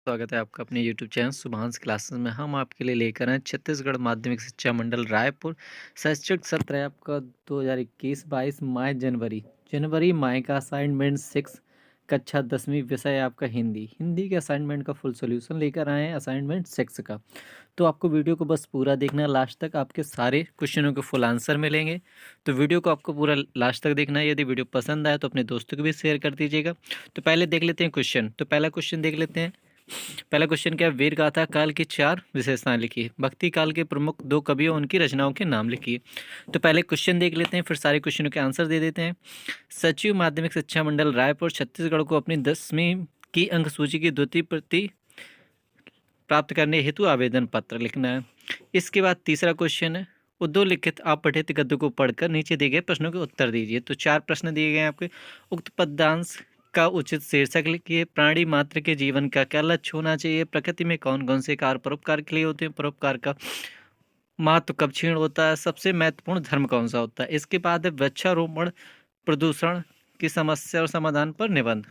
स्वागत है आपका अपने यूट्यूब चैनल शुभांश क्लासेस में। हम आपके लिए लेकर आए छत्तीसगढ़ माध्यमिक शिक्षा मंडल रायपुर शैक्षिक सत्र है आपका 2021-22 माह जनवरी माह का असाइनमेंट 6 कक्षा 10वीं विषय है आपका हिंदी के असाइनमेंट का फुल सॉल्यूशन लेकर आए हैं असाइनमेंट 6 का। तो आपको वीडियो को बस पूरा देखना है, लास्ट तक आपके सारे क्वेश्चनों के फुल आंसर मिलेंगे। तो वीडियो को आपको पूरा लास्ट तक देखना है। यदि वीडियो पसंद आए तो अपने दोस्तों को भी शेयर कर दीजिएगा। तो पहले देख लेते हैं क्वेश्चन। तो पहला क्वेश्चन देख लेते हैं। पहला क्वेश्चन क्या है, वीर गाथा काल की 4 विशेषताएं लिखिए। भक्ति काल के प्रमुख 2 कवियों उनकी रचनाओं के नाम लिखिए। तो पहले क्वेश्चन देख लेते हैं, फिर सारे क्वेश्चनों के आंसर दे देते हैं। सचिव माध्यमिक शिक्षा मंडल रायपुर छत्तीसगढ़ को अपनी 10वीं की अंक सूची की द्वितीय प्रति प्राप्त करने हेतु आवेदन पत्र लिखना है। इसके बाद तीसरा क्वेश्चन है, उद्धोलिखित अपठित गद्य को पढ़कर नीचे दिए गए प्रश्नों के उत्तर दीजिए। तो 4 प्रश्न दिए गए हैं आपके। उक्त पद्यांश का उचित शीर्षक लिखिए। प्राणी मात्र के जीवन का क्या लक्ष्य होना चाहिए। प्रकृति में कौन कौन से कार्य परोपकार के लिए होते हैं। परोपकार का महत्व कब क्षीण होता है। सबसे महत्वपूर्ण धर्म कौन सा होता है। इसके बाद है वृक्षारोपण प्रदूषण की समस्या और समाधान पर निबंध।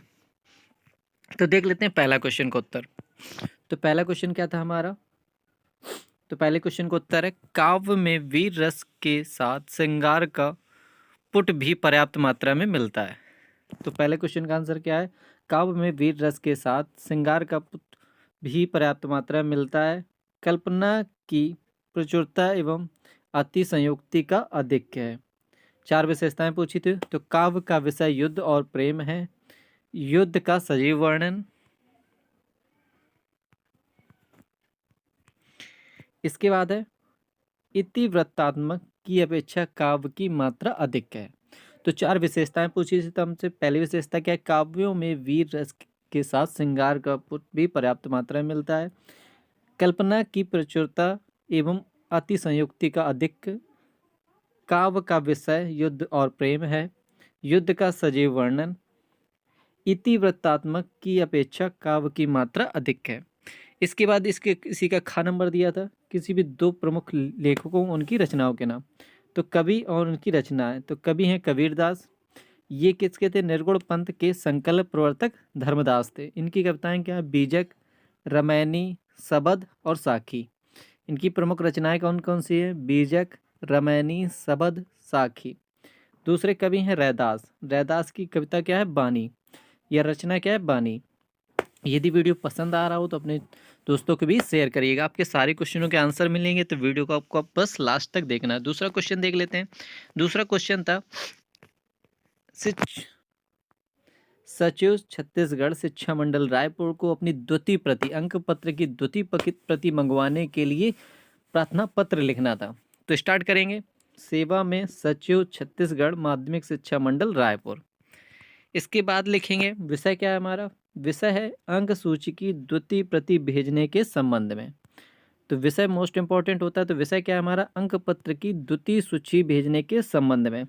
तो देख लेते हैं पहला क्वेश्चन का उत्तर। तो पहला क्वेश्चन क्या था हमारा। तो पहले क्वेश्चन का उत्तर है, काव्य में वीर रस के साथ श्रृंगार का पुट भी पर्याप्त मात्रा में मिलता है। तो पहले क्वेश्चन का आंसर क्या है, काव्य में वीर रस के साथ श्रृंगार का पुट भी पर्याप्त मात्रा में मिलता है। कल्पना की प्रचुरता एवं अति संयुक्ति का आधिक्य है। 4 विशेषताएं पूछी थी। तो काव्य का विषय युद्ध और प्रेम है। युद्ध का सजीव वर्णन। इसके बाद है इतिवृत्तात्मक की अपेक्षा काव्य की मात्रा अधिक है। तो 4 विशेषताएं पूछी थी। तो हमसे पहली विशेषता क्या है, काव्यों में वीर रस के साथ श्रृंगार का पुट भी पर्याप्त मात्रा में मिलता है। कल्पना की प्रचुरता एवं अति संयुक्ति का अधिक। काव्य का विषय युद्ध और प्रेम है। युद्ध का सजीव वर्णन। इतिवृत्तात्मक की अपेक्षा काव्य की मात्रा अधिक है। इसके बाद इसी का खा नंबर दिया था, किसी भी 2 प्रमुख लेखकों उनकी रचनाओं के नाम। तो कवि और उनकी रचनाएं। तो कवि हैं कबीरदास। ये किसके थे, निर्गुण पंथ के संकल्प प्रवर्तक धर्मदास थे। इनकी कविताएं क्या है, बीजक, रामायणी, सबद और साखी। इनकी प्रमुख रचनाएं कौन कौन सी है, बीजक, रामायणी, सबद, साखी। दूसरे कवि हैं रैदास। रैदास की कविता क्या है, बानी। यह रचना क्या है, बानी। यदि वीडियो पसंद आ रहा हो तो अपने दोस्तों को भी शेयर करिएगा। आपके सारे क्वेश्चनों के आंसर मिलेंगे। तो वीडियो को आपको बस लास्ट तक देखना है। दूसरा क्वेश्चन देख लेते हैं। दूसरा क्वेश्चन था, सचिव छत्तीसगढ़ शिक्षा मंडल रायपुर को अपनी द्वितीय प्रति अंक पत्र की द्वितीय प्रति मंगवाने के लिए प्रार्थना पत्र लिखना था। तो स्टार्ट करेंगे। सेवा में सचिव छत्तीसगढ़ माध्यमिक शिक्षा मंडल रायपुर। इसके बाद लिखेंगे विषय क्या है हमारा, विषय है अंक सूची की द्वितीय प्रति भेजने के संबंध में। तो विषय मोस्ट इंपॉर्टेंट होता है। तो विषय क्या है हमारा, अंक पत्र की द्वितीय सूची भेजने के संबंध में।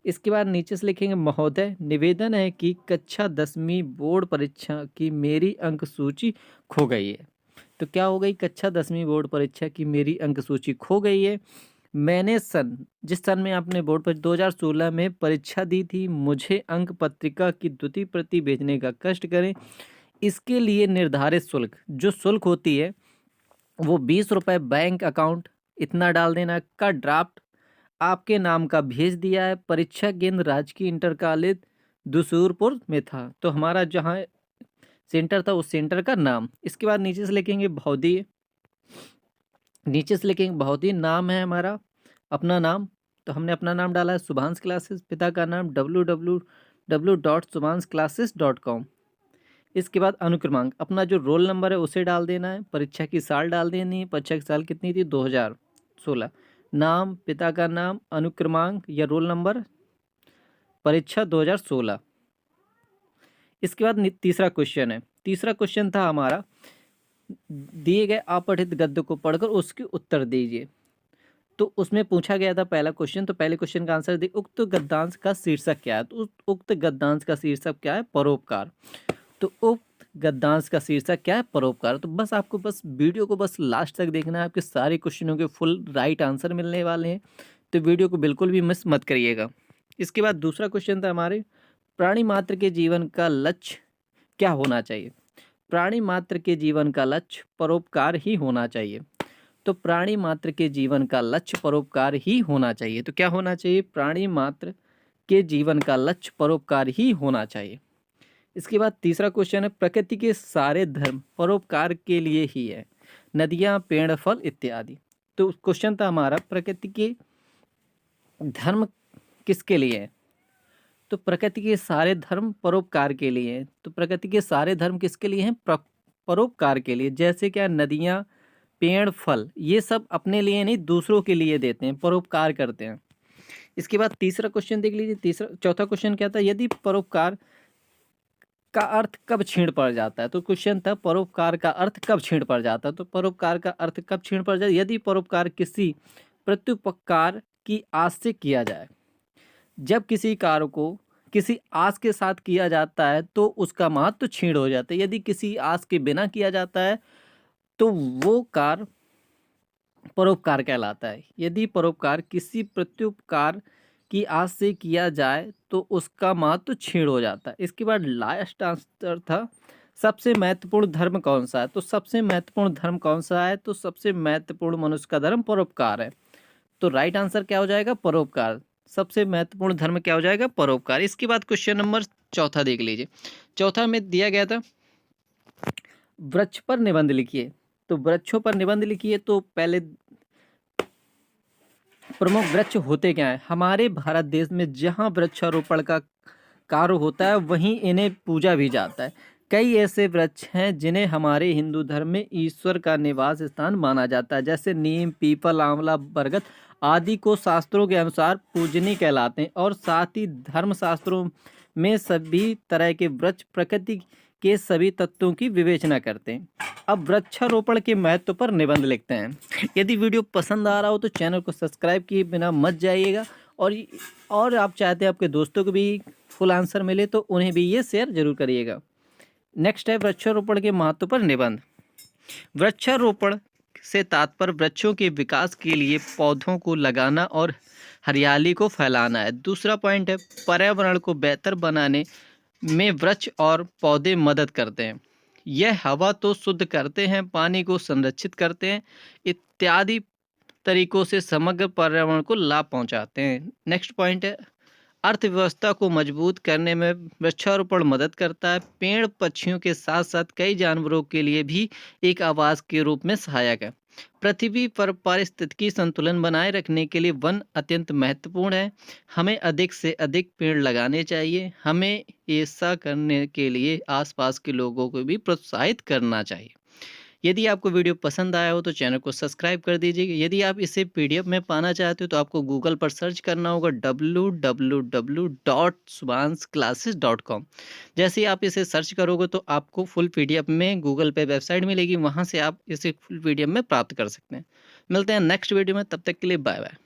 इसके बाद नीचे से लिखेंगे, महोदय निवेदन है कि कक्षा 10वीं बोर्ड परीक्षा की मेरी अंक सूची खो गई है। तो क्या हो गई, कक्षा 10वीं बोर्ड परीक्षा की मेरी अंक सूची खो गई है। मैंने जिस सन में आपने बोर्ड पर 2016 में परीक्षा दी थी, मुझे अंक पत्रिका की द्वितीय प्रति भेजने का कष्ट करें। इसके लिए निर्धारित शुल्क, जो शुल्क होती है वो 20 रुपये बैंक अकाउंट इतना डाल देना का ड्राफ्ट आपके नाम का भेज दिया है। परीक्षा केंद्र राजकीय इंटर कॉलेज दुसूरपुर में था। तो हमारा जहाँ सेंटर था उस सेंटर का नाम। इसके बाद नीचे से लिखेंगे भौदी। नीचे से लिखेंगे भौदी, नाम है हमारा अपना नाम। तो हमने अपना नाम डाला है शुभांश क्लासेस। पिता का नाम www.subhansclasses.com। इसके बाद अनुक्रमांक, अपना जो रोल नंबर है उसे डाल देना है। परीक्षा की साल डाल देनी है। परीक्षा की साल कितनी थी, 2016। नाम, पिता का नाम, अनुक्रमांक या रोल नंबर, परीक्षा 2016। इसके बाद तीसरा क्वेश्चन है। तीसरा क्वेश्चन था हमारा, दिए गए अपठित गद्य को पढ़कर उसके उत्तर दीजिए। तो उसमें पूछा गया था पहला क्वेश्चन। तो पहले क्वेश्चन का आंसर दी, उक्त गद्यांश का शीर्षक क्या है। तो उक्त गद्यांश का शीर्षक क्या है, परोपकार। तो उक्त गद्यांश का शीर्षक क्या है, परोपकार। तो बस आपको बस वीडियो को बस लास्ट तक देखना है। आपके सारे क्वेश्चनों के फुल राइट आंसर मिलने वाले हैं। तो वीडियो को बिल्कुल भी मिस मत करिएगा। इसके बाद दूसरा क्वेश्चन था हमारे, प्राणी मात्र के जीवन का लक्ष्य क्या होना चाहिए। प्राणी मात्र के जीवन का लक्ष्य परोपकार ही होना चाहिए। तो प्राणी मात्र के जीवन का लक्ष्य परोपकार ही होना चाहिए। तो क्या होना चाहिए? प्राणी मात्र के जीवन का लक्ष्य परोपकार ही होना चाहिए। इसके बाद तीसरा क्वेश्चन है, प्रकृति के सारे धर्म परोपकार के लिए ही है, नदियां, पेड़, फल इत्यादि। तो क्वेश्चन था हमारा, प्रकृति के धर्म किसके लिए है? तो प्रकृति के सारे धर्म परोपकार के लिए हैं। तो प्रकृति के सारे धर्म किसके लिए हैं? परोपकार के लिए। जैसे क्या, नदियां, पेड़, फल, ये सब अपने लिए नहीं दूसरों के लिए देते हैं, परोपकार करते हैं। इसके बाद तीसरा क्वेश्चन देख लीजिए। चौथा क्वेश्चन क्या था? यदि परोपकार का अर्थ कब छीण पड़ जाता है? तो क्वेश्चन था, परोपकार का अर्थ कब छीण पड़ जाता है? तो परोपकार का अर्थ कब छीण पड़ जाए? यदि परोपकार किसी प्रत्युपकार की आस से किया जाए। जब किसी कार्य को किसी आस के साथ किया जाता है तो उसका महत्व छीण हो जाता है। यदि किसी आस के बिना किया जाता है तो वो कार्य परोपकार कहलाता है। यदि परोपकार किसी प्रत्युपकार की आस से किया जाए तो उसका महत्व छीण हो जाता है। इसके बाद लास्ट आंसर था, सबसे महत्वपूर्ण धर्म कौन सा है? तो सबसे महत्वपूर्ण धर्म कौन सा है? तो सबसे महत्वपूर्ण मनुष्य का धर्म परोपकार है। तो राइट आंसर क्या हो जाएगा? परोपकार। सबसे महत्वपूर्ण धर्म क्या हो जाएगा? परोपकार। इसके बाद क्वेश्चन नंबर चौथा देख लीजिए। चौथा में दिया गया था, वृक्ष पर निबंध लिखिए। तो वृक्षों पर निबंध लिखिए। तो पहले प्रमुख वृक्ष होते क्या है? हमारे भारत देश में जहाँ वृक्षारोपण का कार्य होता है वहीं इन्हें पूजा भी जाता है। कई ऐसे वृक्ष हैं जिन्हें हमारे हिंदू धर्म में ईश्वर का निवास स्थान माना जाता है, जैसे नीम, पीपल, आंवला, बरगद आदि को शास्त्रों के अनुसार पूजनीय कहलाते हैं। और साथ ही धर्मशास्त्रों में सभी तरह के वृक्ष प्रकृति के सभी तत्वों की विवेचना करते हैं। अब वृक्षारोपण के महत्व पर निबंध लिखते हैं। यदि वीडियो पसंद आ रहा हो तो चैनल को सब्सक्राइब किए बिना मत जाइएगा, और आप चाहते हैं आपके दोस्तों को भी फुल आंसर मिले तो उन्हें भी ये शेयर जरूर करिएगा। नेक्स्ट है वृक्षारोपण के महत्व पर निबंध। वृक्षारोपण से तात्पर्य वृक्षों के विकास के लिए पौधों को लगाना और हरियाली को फैलाना है। दूसरा पॉइंट है, पर्यावरण को बेहतर बनाने में वृक्ष और पौधे मदद करते हैं। यह हवा तो शुद्ध करते हैं, पानी को संरक्षित करते हैं, इत्यादि तरीकों से समग्र पर्यावरण को लाभ पहुंचाते हैं। नेक्स्ट पॉइंट है, अर्थव्यवस्था को मजबूत करने में वृक्षारोपण मदद करता है। पेड़ पक्षियों के साथ साथ कई जानवरों के लिए भी एक आवास के रूप में सहायक है। पृथ्वी पर पारिस्थितिकी संतुलन बनाए रखने के लिए वन अत्यंत महत्वपूर्ण है। हमें अधिक से अधिक पेड़ लगाने चाहिए। हमें ऐसा करने के लिए आसपास के लोगों को भी प्रोत्साहित करना चाहिए। यदि आपको वीडियो पसंद आया हो तो चैनल को सब्सक्राइब कर दीजिए। यदि आप इसे पीडीएफ में पाना चाहते हो तो आपको गूगल पर सर्च करना होगा www.subhansclasses.com। जैसे ही आप इसे सर्च करोगे तो आपको फुल पीडीएफ में गूगल पे वेबसाइट मिलेगी, वहाँ से आप इसे फुल पीडीएफ में प्राप्त कर सकते हैं। मिलते हैं नेक्स्ट वीडियो में, तब तक के लिए बाय बाय।